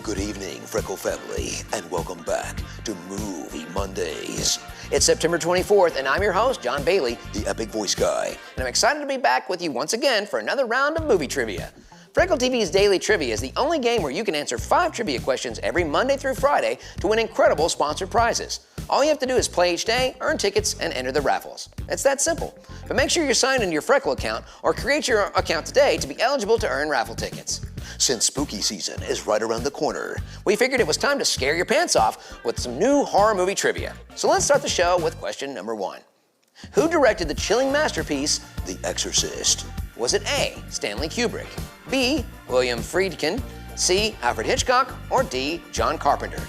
Good evening, Freckle family, and welcome back to Movie Mondays. It's September 24th, and I'm your host, John Bailey, the Epic Voice Guy. And I'm excited to be back with you once again for another round of movie trivia. Freckle TV's Daily Trivia is the only game where you can answer 5 trivia questions every Monday through Friday to win incredible sponsored prizes. All you have to do is play each day, earn tickets, and enter the raffles. It's that simple. But make sure you're signed into your Freckle account or create your account today to be eligible to earn raffle tickets. Since spooky season is right around the corner, we figured it was time to scare your pants off with some new horror movie trivia. So let's start the show with question number 1. Who directed the chilling masterpiece, The Exorcist? Was it A, Stanley Kubrick, B, William Friedkin, C, Alfred Hitchcock, or D, John Carpenter?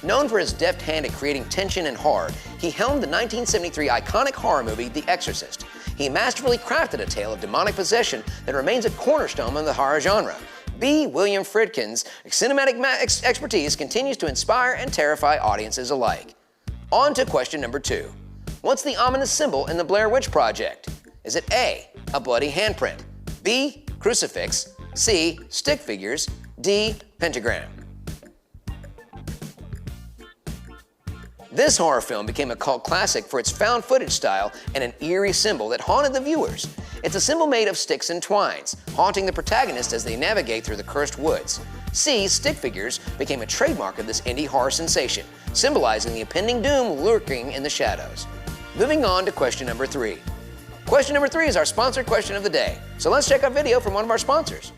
Known for his deft hand at creating tension and horror, he helmed the 1973 iconic horror movie, The Exorcist. He masterfully crafted a tale of demonic possession that remains a cornerstone of the horror genre. B, William Friedkin's cinematic expertise continues to inspire and terrify audiences alike. On to question number 2. What's the ominous symbol in the Blair Witch Project? Is it A, a bloody handprint, B, crucifix, C, stick figures, D, pentagram? This horror film became a cult classic for its found footage style and an eerie symbol that haunted the viewers. It's a symbol made of sticks and twines, haunting the protagonist as they navigate through the cursed woods. C, stick figures became a trademark of this indie horror sensation, symbolizing the impending doom lurking in the shadows. Moving on to question number 3. Question number 3 is our sponsored question of the day. So let's check out a video from one of our sponsors.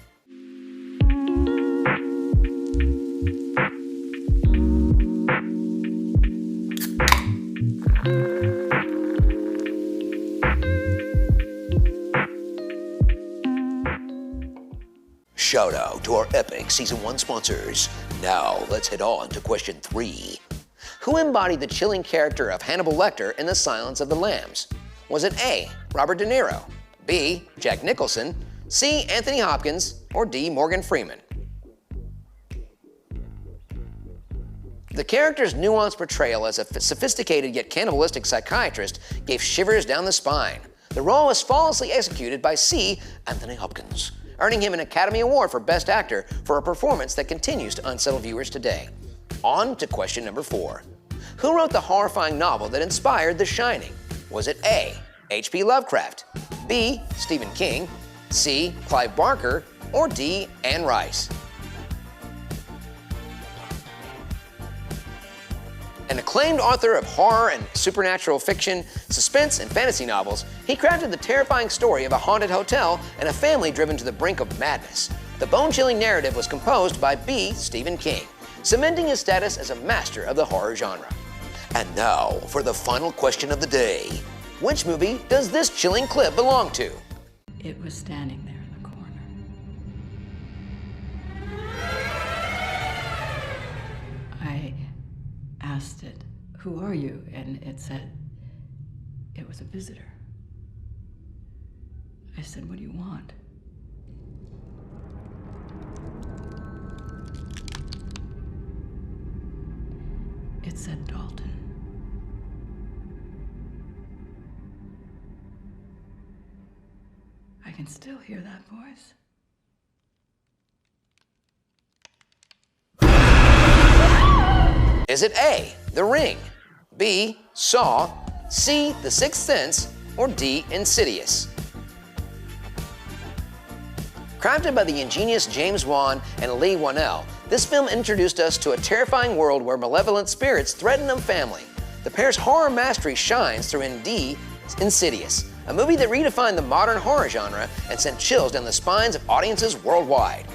Shout out to our epic Season 1 sponsors. Now let's head on to question 3. Who embodied the chilling character of Hannibal Lecter in The Silence of the Lambs? Was it A, Robert De Niro, B, Jack Nicholson, C, Anthony Hopkins, or D, Morgan Freeman? The character's nuanced portrayal as a sophisticated yet cannibalistic psychiatrist gave shivers down the spine. The role was flawlessly executed by C, Anthony Hopkins, earning him an Academy Award for Best Actor for a performance that continues to unsettle viewers today. On to question number 4. Who wrote the horrifying novel that inspired The Shining? Was it A, H.P. Lovecraft, B, Stephen King, C, Clive Barker, or D, Anne Rice? An acclaimed author of horror and supernatural fiction, suspense, and fantasy novels, he crafted the terrifying story of a haunted hotel and a family driven to the brink of madness. The bone-chilling narrative was composed by B, Stephen King, cementing his status as a master of the horror genre. And now for the final question of the day. Which movie does this chilling clip belong to? It was standing there in the corner. I asked it, "Who are you?" And it said, it was a visitor. I said, "What do you want?" It said, "Dalton." I can still hear that voice. Is it A, The Ring, B, Saw, C, The Sixth Sense, or D, Insidious? Crafted by the ingenious James Wan and Lee Whannell, this film introduced us to a terrifying world where malevolent spirits threaten a family. The pair's horror mastery shines through in D, Insidious, a movie that redefined the modern horror genre and sent chills down the spines of audiences worldwide.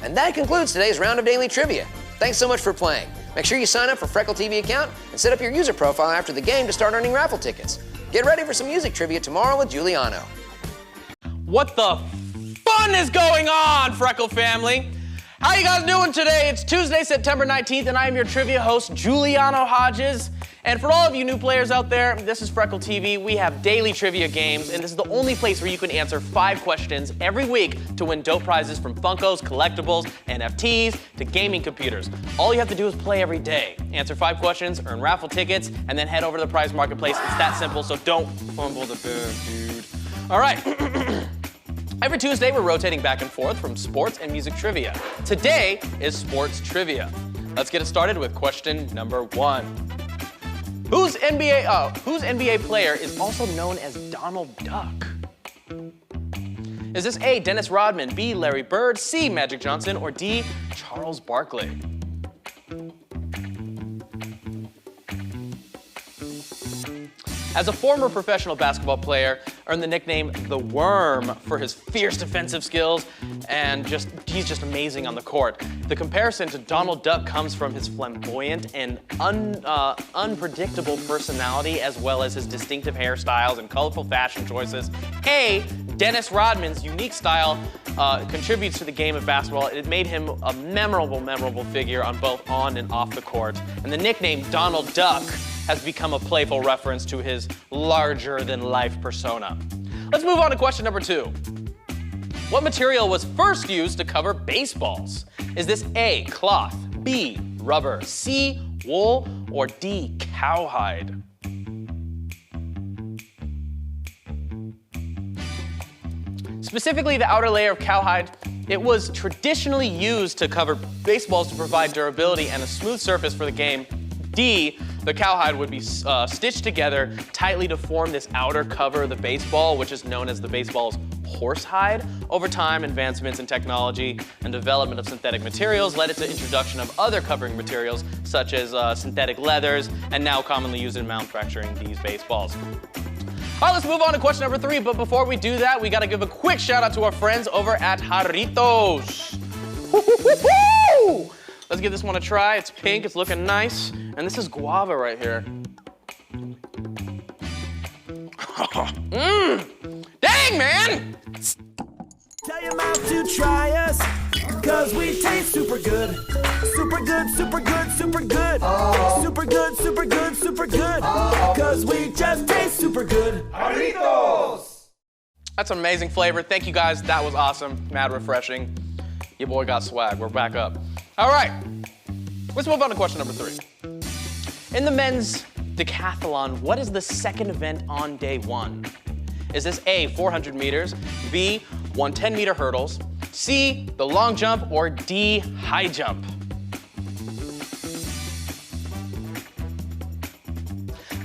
And that concludes today's round of Daily Trivia. Thanks so much for playing. Make sure you sign up for Freckle TV account and set up your user profile after the game to start earning raffle tickets. Get ready for some music trivia tomorrow with Giuliano. What the fun is going on, Freckle family? How you guys doing today? It's Tuesday, September 19th, and I am your trivia host, Giuliano Hodges. And for all of you new players out there, this is Freckle TV. We have daily trivia games, and this is the only place where you can answer 5 questions every week to win dope prizes from Funkos, collectibles, NFTs, to gaming computers. All you have to do is play every day. Answer 5 questions, earn raffle tickets, and then head over to the prize marketplace. It's that simple, so don't fumble the bag, dude. All right. Every Tuesday, we're rotating back and forth from sports and music trivia. Today is sports trivia. Let's get it started with question number 1. Whose NBA player is also known as Donald Duck? Is this A, Dennis Rodman, B, Larry Bird, C, Magic Johnson, or D, Charles Barkley? As a former professional basketball player, earned the nickname The Worm for his fierce defensive skills, and he's just amazing on the court. The comparison to Donald Duck comes from his flamboyant and unpredictable personality, as well as his distinctive hairstyles and colorful fashion choices. A, Dennis Rodman's unique style contributes to the game of basketball. It made him a memorable figure on both on and off the court. And the nickname Donald Duck has become a playful reference to his larger-than-life persona. Let's move on to question number 2. What material was first used to cover baseballs? Is this A, cloth, B, rubber, C, wool, or D, cowhide? Specifically, the outer layer of cowhide, it was traditionally used to cover baseballs to provide durability and a smooth surface for the game. D, the cowhide would be stitched together tightly to form this outer cover of the baseball, which is known as the baseball's horsehide. Over time, advancements in technology and development of synthetic materials led to the introduction of other covering materials, such as synthetic leathers, and now commonly used in manufacturing these baseballs. All right, let's move on to question number 3, but before we do that, we gotta give a quick shout out to our friends over at Jarritos. Woo-hoo-hoo-hoo! Let's give this one a try. It's pink, it's looking nice, and this is guava right here. Dang, man! Tell your mom to try us, cause we taste super good. Super good, super good, super good. Oh. Super good, super good, super good. Oh. Cause we just taste super good. Jarritos! That's an amazing flavor. Thank you guys, that was awesome. Mad refreshing. Your boy got swag, we're back up. All right, let's move on to question number 3. In the men's decathlon, what is the second event on day 1? Is this A, 400 meters, B, 110-meter hurdles, C, the long jump, or D, high jump?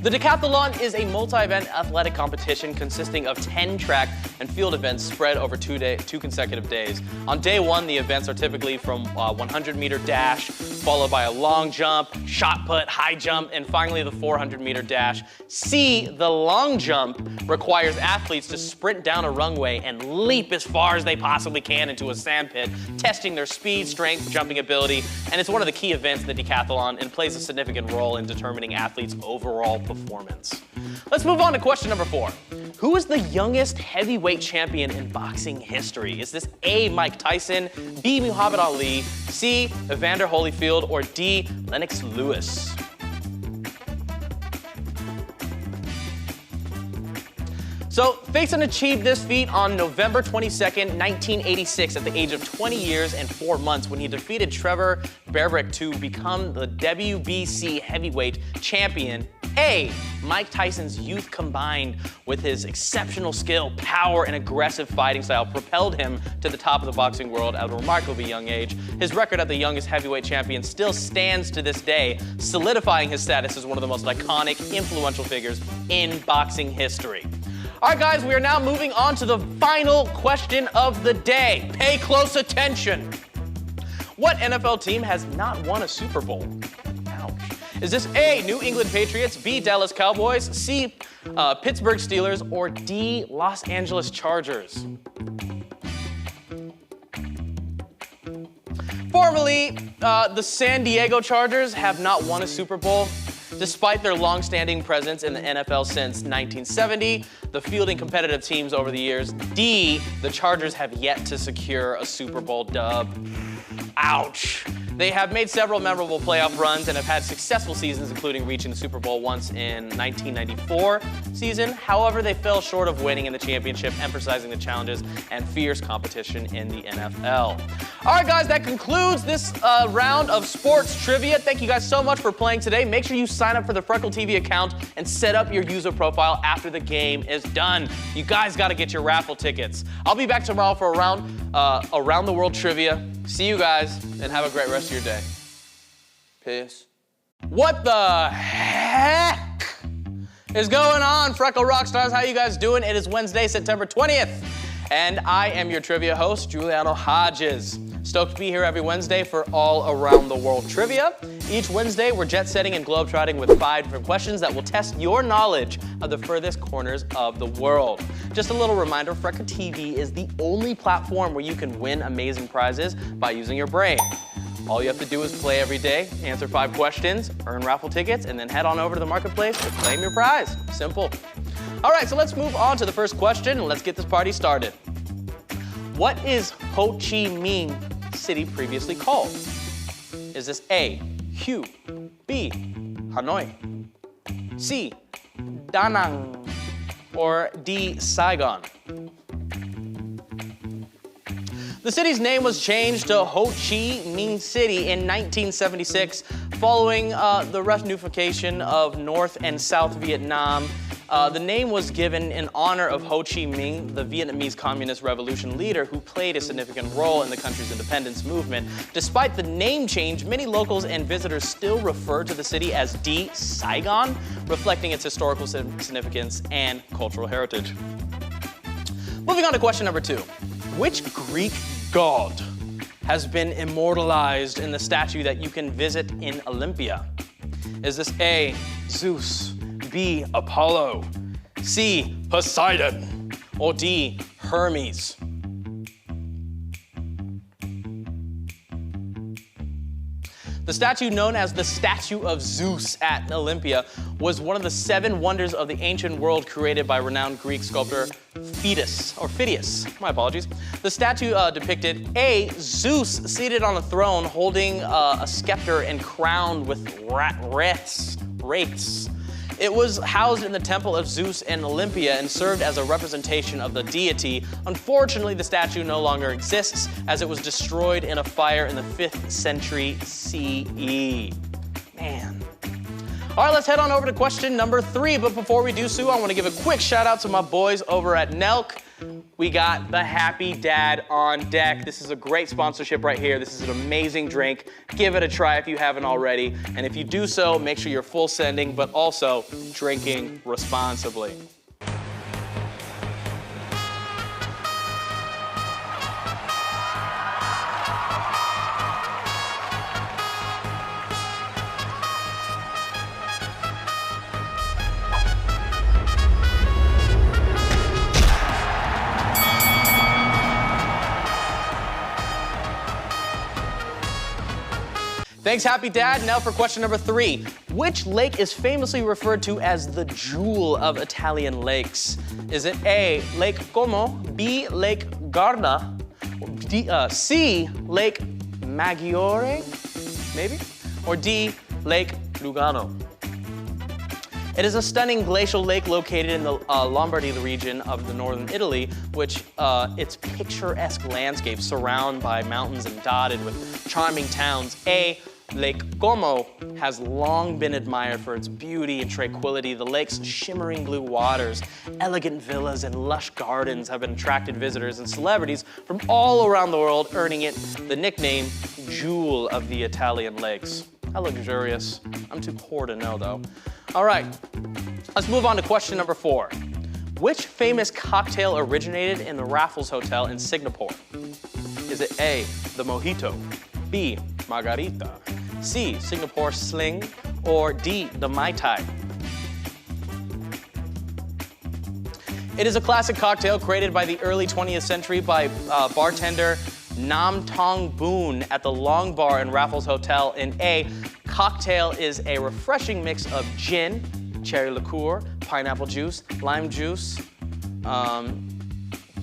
The decathlon is a multi-event athletic competition consisting of 10 track and field events spread over 2 consecutive days. On day 1, the events are typically from 100-meter dash, followed by a long jump, shot put, high jump, and finally the 400-meter dash. C, the long jump, requires athletes to sprint down a runway and leap as far as they possibly can into a sandpit, testing their speed, strength, jumping ability, and it's one of the key events in the decathlon and plays a significant role in determining athletes' overall performance. Let's move on to question number 4. Who is the youngest heavyweight champion in boxing history? Is this A, Mike Tyson, B, Muhammad Ali, C, Evander Holyfield, or D, Lennox Lewis? So, Faison achieved this feat on November 22nd, 1986 at the age of 20 years and 4 months when he defeated Trevor Berbick to become the WBC heavyweight champion. A, Mike Tyson's youth combined with his exceptional skill, power, and aggressive fighting style propelled him to the top of the boxing world at a remarkably young age. His record as the youngest heavyweight champion still stands to this day, solidifying his status as one of the most iconic, influential figures in boxing history. All right, guys, we are now moving on to the final question of the day. Pay close attention. What NFL team has not won a Super Bowl? Ouch. Is this A, New England Patriots, B, Dallas Cowboys, C, Pittsburgh Steelers, or D, Los Angeles Chargers? Formerly, the San Diego Chargers have not won a Super Bowl. Despite their long-standing presence in the NFL since 1970, the fielding competitive teams over the years, D, the Chargers have yet to secure a Super Bowl dub. Ouch. They have made several memorable playoff runs and have had successful seasons, including reaching the Super Bowl once in 1994 season. However, they fell short of winning in the championship, emphasizing the challenges and fierce competition in the NFL. All right, guys, that concludes this round of sports trivia. Thank you guys so much for playing today. Make sure you sign up for the Freckle TV account and set up your user profile after the game is done. You guys got to get your raffle tickets. I'll be back tomorrow for a round around the world trivia. See you guys, and have a great rest of your day. Peace. What the heck is going on, Freckle Rockstars? How you guys doing? It is Wednesday, September 20th, and I am your trivia host, Juliano Hodges. Stoked to be here every Wednesday for all around the world trivia. Each Wednesday, we're jet setting and globetrotting with 5 different questions that will test your knowledge of the furthest corners of the world. Just a little reminder, Freckle TV is the only platform where you can win amazing prizes by using your brain. All you have to do is play every day, answer 5 questions, earn raffle tickets, and then head on over to the marketplace to claim your prize. Simple. All right, so let's move on to the first question and let's get this party started. What is Ho Chi Minh City previously called? Is this A, Hue, B, Hanoi, C, Da Nang, or D, Saigon? The city's name was changed to Ho Chi Minh City in 1976 following the reunification of North and South Vietnam. The name was given in honor of Ho Chi Minh, the Vietnamese Communist Revolution leader who played a significant role in the country's independence movement. Despite the name change, many locals and visitors still refer to the city as D, Saigon, reflecting its historical significance and cultural heritage. Moving on to question number 2. Which Greek god has been immortalized in the statue that you can visit in Olympia? Is this A, Zeus, B, Apollo, C, Poseidon, or D, Hermes? The statue known as the Statue of Zeus at Olympia was one of the 7 wonders of the ancient world created by renowned Greek sculptor Phidias. My apologies. The statue depicted A, Zeus seated on a throne holding a scepter and crowned with wreaths. It was housed in the temple of Zeus in Olympia and served as a representation of the deity. Unfortunately, the statue no longer exists as it was destroyed in a fire in the 5th century CE. Man. All right, let's head on over to question number 3. But before we do so, I want to give a quick shout out to my boys over at Nelk. We got the Happy Dad on deck. This is a great sponsorship right here. This is an amazing drink. Give it a try if you haven't already. And if you do so, make sure you're full sending, but also drinking responsibly. Thanks, Happy Dad. Now for question number 3. Which lake is famously referred to as the jewel of Italian lakes? Is it A, Lake Como, B, Lake Garda, C, Lake Maggiore, maybe? Or D, Lake Lugano? It is a stunning glacial lake located in the Lombardy region of the northern Italy, which its picturesque landscape surrounded by mountains and dotted with charming towns. A, Lake Como has long been admired for its beauty and tranquility. The lake's shimmering blue waters, elegant villas, and lush gardens have attracted visitors and celebrities from all around the world, earning it the nickname Jewel of the Italian Lakes. How luxurious. I'm too poor to know, though. All right, let's move on to question number 4. Which famous cocktail originated in the Raffles Hotel in Singapore? Is it A, the Mojito, B, Margarita, C, Singapore Sling, or D, the Mai Tai? It is a classic cocktail created by the early 20th century by bartender Nam Tong Boon at the Long Bar in Raffles Hotel. In A, cocktail is a refreshing mix of gin, cherry liqueur, pineapple juice, lime juice,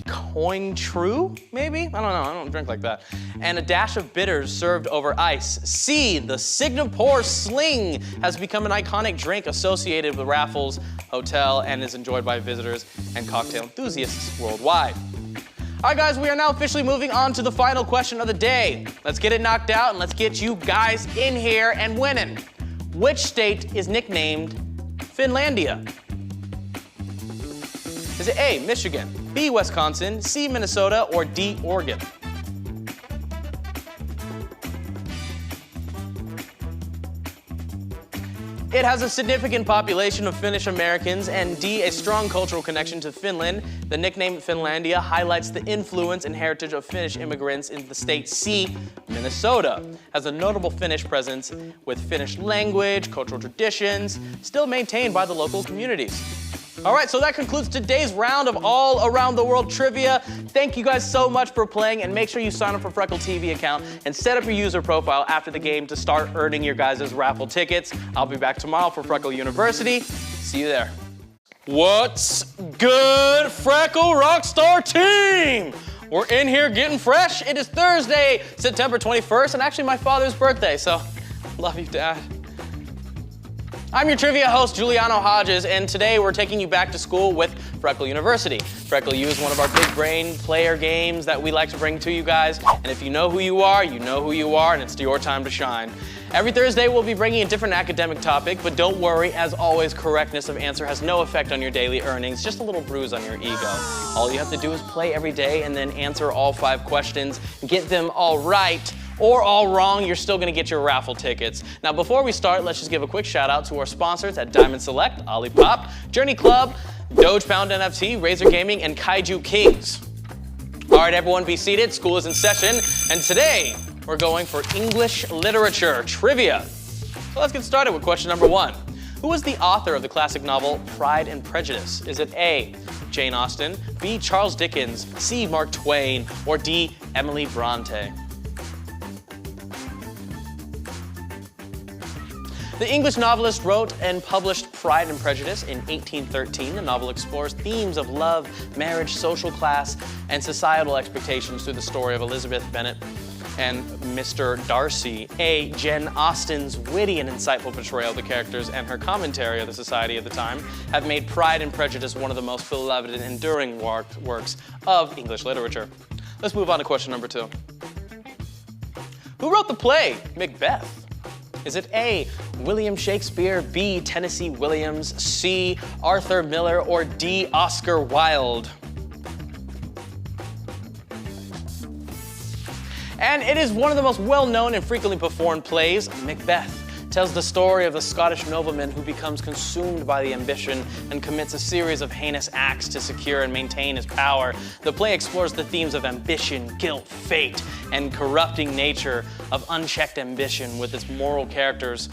Cointreau, maybe? I don't know, I don't drink like that. And a dash of bitters served over ice. C, the Singapore Sling has become an iconic drink associated with Raffles Hotel and is enjoyed by visitors and cocktail enthusiasts worldwide. All right, guys, we are now officially moving on to the final question of the day. Let's get it knocked out and let's get you guys in here and winning. Which state is nicknamed Finlandia? Is it A, Michigan, B, Wisconsin, C, Minnesota, or D, Oregon? It has a significant population of Finnish Americans, and D, a strong cultural connection to Finland. The nickname Finlandia highlights the influence and heritage of Finnish immigrants in the state. C, Minnesota has a notable Finnish presence with Finnish language, cultural traditions, still maintained by the local communities. All right, so that concludes today's round of all around the world trivia. Thank you guys so much for playing, and make sure you sign up for Freckle TV account and set up your user profile after the game to start earning your guys' raffle tickets. I'll be back tomorrow for Freckle University. See you there. What's good, Freckle Rockstar team? We're in here getting fresh. It is Thursday, September 21st, and actually my father's birthday, so love you, Dad. I'm your trivia host, Juliano Hodges, and today we're taking you back to school with Freckle University. Freckle U is one of our big brain player games that we like to bring to you guys, and if you know who you are, and it's your time to shine. Every Thursday, we'll be bringing a different academic topic, but don't worry, as always, correctness of answer has no effect on your daily earnings, just a little bruise on your ego. All you have to do is play every day and then answer all 5 questions, get them all right, or all wrong, you're still gonna get your raffle tickets. Now, before we start, let's just give a quick shout out to our sponsors at Diamond Select, Olipop, Journey Club, Doge Pound NFT, Razer Gaming, and Kaiju Kings. All right, everyone, be seated. School is in session, and today we're going for English literature trivia. So let's get started with question number 1. Who was the author of the classic novel Pride and Prejudice? Is it A, Jane Austen, B, Charles Dickens, C, Mark Twain, or D, Emily Bronte? The English novelist wrote and published Pride and Prejudice in 1813. The novel explores themes of love, marriage, social class, and societal expectations through the story of Elizabeth Bennet and Mr. Darcy. A, Jane Austen's witty and insightful portrayal of the characters and her commentary of the society of the time have made Pride and Prejudice one of the most beloved and enduring works of English literature. Let's move on to question number 2. Who wrote the play Macbeth? Is it A, William Shakespeare, B, Tennessee Williams, C, Arthur Miller, or D, Oscar Wilde? And it is one of the most well-known and frequently performed plays. Macbeth tells the story of a Scottish nobleman who becomes consumed by the ambition and commits a series of heinous acts to secure and maintain his power. The play explores the themes of ambition, guilt, fate, and corrupting nature of unchecked ambition with its moral characters,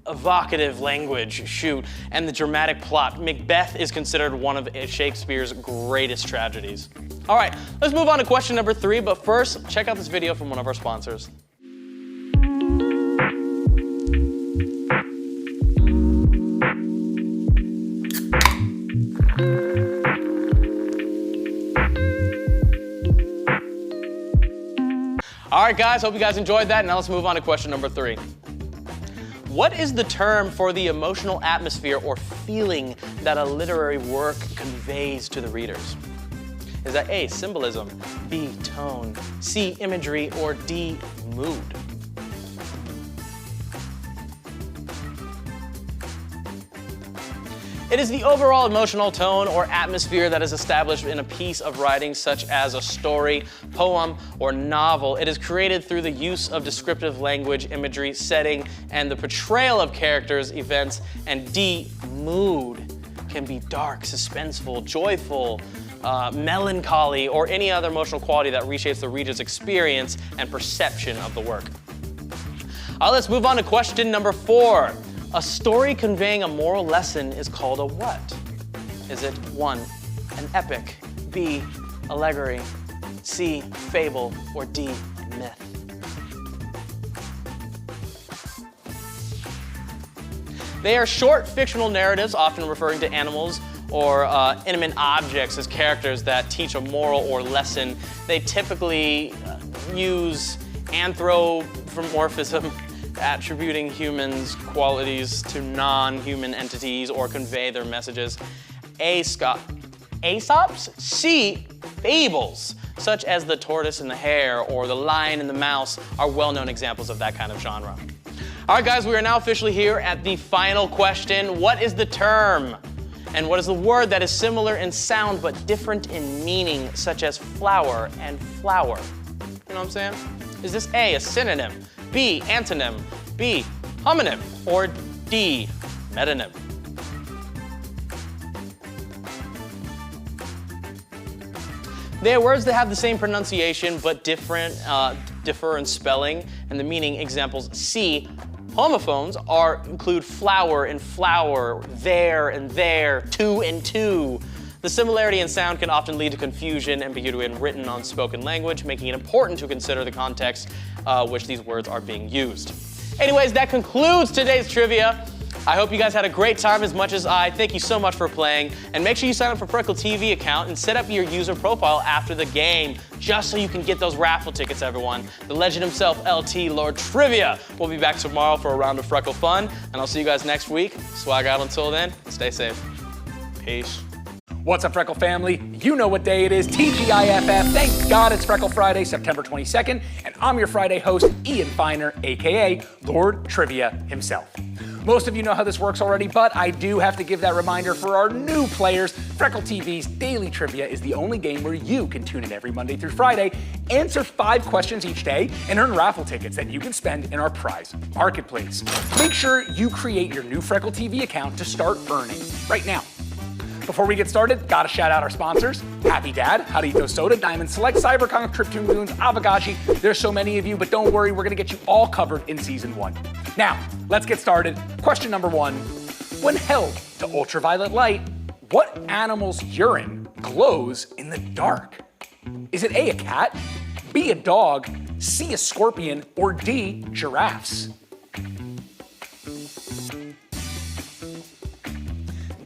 evocative language, and the dramatic plot. Macbeth is considered one of Shakespeare's greatest tragedies. All right, let's move on to question number 3, but first, check out this video from one of our sponsors. All right, guys, hope you guys enjoyed that. Now let's move on to question number 3. What is the term for the emotional atmosphere or feeling that a literary work conveys to the readers? Is that A, symbolism, B, tone, C, imagery, or D, mood? It is the overall emotional tone or atmosphere that is established in a piece of writing such as a story, poem, or novel. It is created through the use of descriptive language, imagery, setting, and the portrayal of characters, events, and D, mood can be dark, suspenseful, joyful, melancholy, or any other emotional quality that reshapes the reader's experience and perception of the work. Let's move on to question number 4. A story conveying a moral lesson is called a what? Is it 1, an epic, B, allegory, C, fable, or D, myth? They are short fictional narratives, often referring to animals or inanimate objects as characters that teach a moral or lesson. They typically use anthropomorphism, attributing humans' qualities to non-human entities or convey their messages. A, Aesop's? C, fables, such as the tortoise and the hare or the lion and the mouse are well-known examples of that kind of genre. All right, guys, we are now officially here at the final question. What is the term? And what is the word that is similar in sound but different in meaning, such as flower and flower? You know what I'm saying? Is this A, a synonym, B, antonym, B, homonym, or D, metonym? They are words that have the same pronunciation but differ in spelling and the meaning. Examples: C, homophones include flower and flower, there and there, two and two. The similarity in sound can often lead to confusion, ambiguity in written or spoken language, making it important to consider the context which these words are being used. Anyways, that concludes today's trivia. I hope you guys had a great time as much as I. Thank you so much for playing. And make sure you sign up for Freckle TV account and set up your user profile after the game, just so you can get those raffle tickets, everyone. The legend himself, LT Lord Trivia, will be back tomorrow for a round of Freckle fun. And I'll see you guys next week. Swag out until then. Stay safe. Peace. What's up, Freckle family? You know what day it is, TGIFF. Thank God it's Freckle Friday, September 22nd, and I'm your Friday host, Ian Feiner, AKA Lord Trivia himself. Most of you know how this works already, but I do have to give that reminder for our new players. Freckle TV's Daily Trivia is the only game where you can tune in every Monday through Friday, answer 5 questions each day, and earn raffle tickets that you can spend in our prize marketplace. Make sure you create your new Freckle TV account to start earning right now. Before we get started, gotta shout out our sponsors: Happy Dad, How to Eat Those Soda, Diamond Select, Cyberkong, Triptoon Goons, Avagashi. There's so many of you, but don't worry, we're gonna get you all covered in Season 1. Now, let's get started. Question number 1. When held to ultraviolet light, what animal's urine glows in the dark? Is it A, a cat, B, a dog, C, a scorpion, or D, giraffes?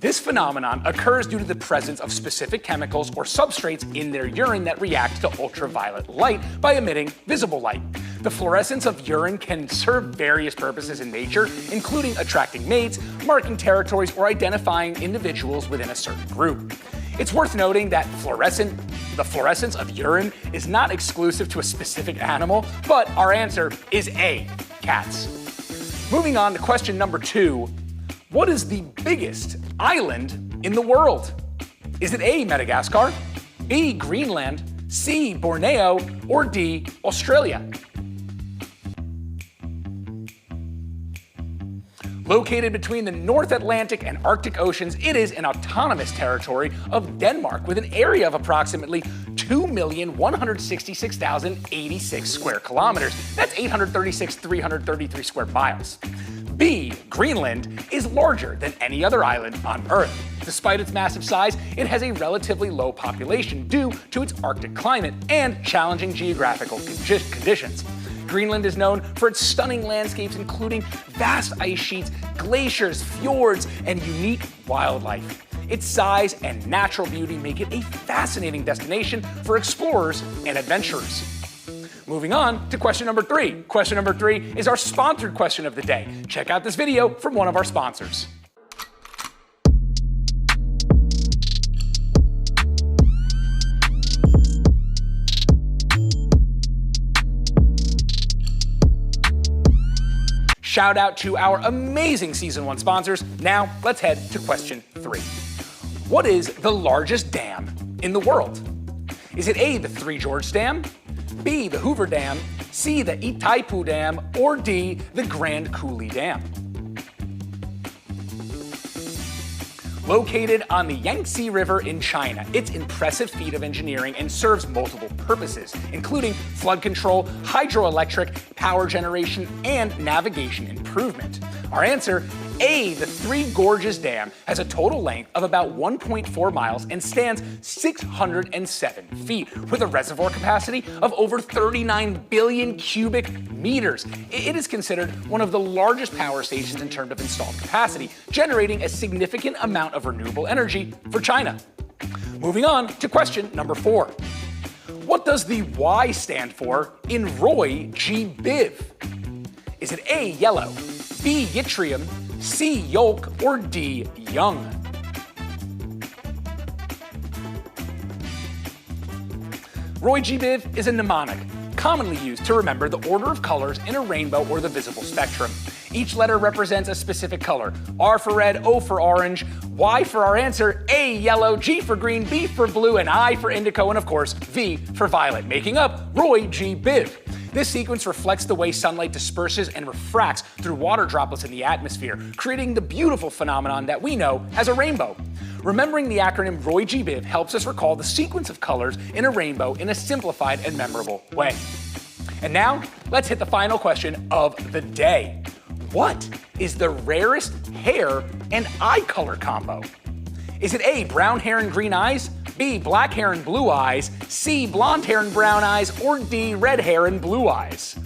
This phenomenon occurs due to the presence of specific chemicals or substrates in their urine that react to ultraviolet light by emitting visible light. The fluorescence of urine can serve various purposes in nature, including attracting mates, marking territories, or identifying individuals within a certain group. It's worth noting that the fluorescence of urine is not exclusive to a specific animal, but our answer is A, cats. Moving on to question number 2. What is the biggest island in the world? Is it A, Madagascar, B, Greenland, C, Borneo, or D, Australia? Located between the North Atlantic and Arctic Oceans, it is an autonomous territory of Denmark with an area of approximately 2,166,086 square kilometers. That's 836,333 square miles. B, Greenland, is larger than any other island on Earth. Despite its massive size, it has a relatively low population due to its Arctic climate and challenging geographical conditions. Greenland is known for its stunning landscapes, including vast ice sheets, glaciers, fjords, and unique wildlife. Its size and natural beauty make it a fascinating destination for explorers and adventurers. Moving on to question number 3. Question number 3 is our sponsored question of the day. Check out this video from one of our sponsors. Shout out to our amazing Season 1 sponsors. Now, let's head to question 3. What is the largest dam in the world? Is it A, the Three Gorges Dam, B, the Hoover Dam, C, the Itaipu Dam, or D, the Grand Coulee Dam? Located on the Yangtze River in China, it's an impressive feat of engineering and serves multiple purposes, including flood control, hydroelectric, power generation, and navigation improvement. Our answer: A, the Three Gorges Dam has a total length of about 1.4 miles and stands 607 feet, with a reservoir capacity of over 39 billion cubic meters. It is considered one of the largest power stations in terms of installed capacity, generating a significant amount of renewable energy for China. Moving on to question number 4. What does the Y stand for in Roy G. Biv? Is it A, yellow, B, yttrium, C, yolk, or D, young? Roy G. Biv is a mnemonic, commonly used to remember the order of colors in a rainbow or the visible spectrum. Each letter represents a specific color. R for red, O for orange, Y for our answer, A yellow, G for green, B for blue, and I for indigo, and of course, V for violet, making up Roy G. Biv. This sequence reflects the way sunlight disperses and refracts through water droplets in the atmosphere, creating the beautiful phenomenon that we know as a rainbow. Remembering the acronym Roy G. Biv helps us recall the sequence of colors in a rainbow in a simplified and memorable way. And now, let's hit the final question of the day. What is the rarest hair and eye color combo? Is it A, brown hair and green eyes, B, black hair and blue eyes, C, blonde hair and brown eyes, or D, red hair and blue eyes?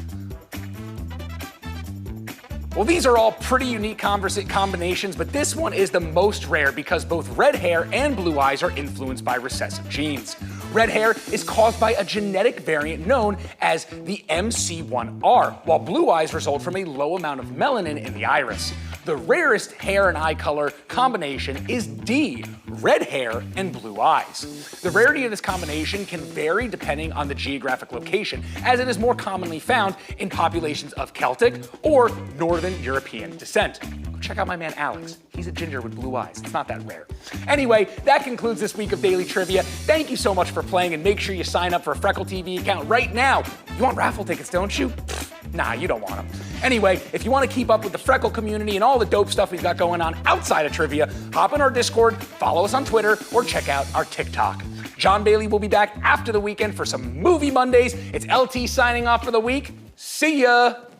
Well, these are all pretty unique combinations, but this one is the most rare because both red hair and blue eyes are influenced by recessive genes. Red hair is caused by a genetic variant known as the MC1R, while blue eyes result from a low amount of melanin in the iris. The rarest hair and eye color combination is D, red hair and blue eyes. The rarity of this combination can vary depending on the geographic location, as it is more commonly found in populations of Celtic or Northern European descent. Check out my man Alex. He's a ginger with blue eyes. It's not that rare. Anyway, that concludes this week of Daily Trivia. Thank you so much for playing, and make sure you sign up for a Freckle TV account right now. You want raffle tickets, don't you? Nah, you don't want them. Anyway, if you want to keep up with the Freckle community and all the dope stuff we've got going on outside of trivia, hop in our Discord, follow us on Twitter, or check out our TikTok. John Bailey will be back after the weekend for some Movie Mondays. It's LT signing off for the week. See ya!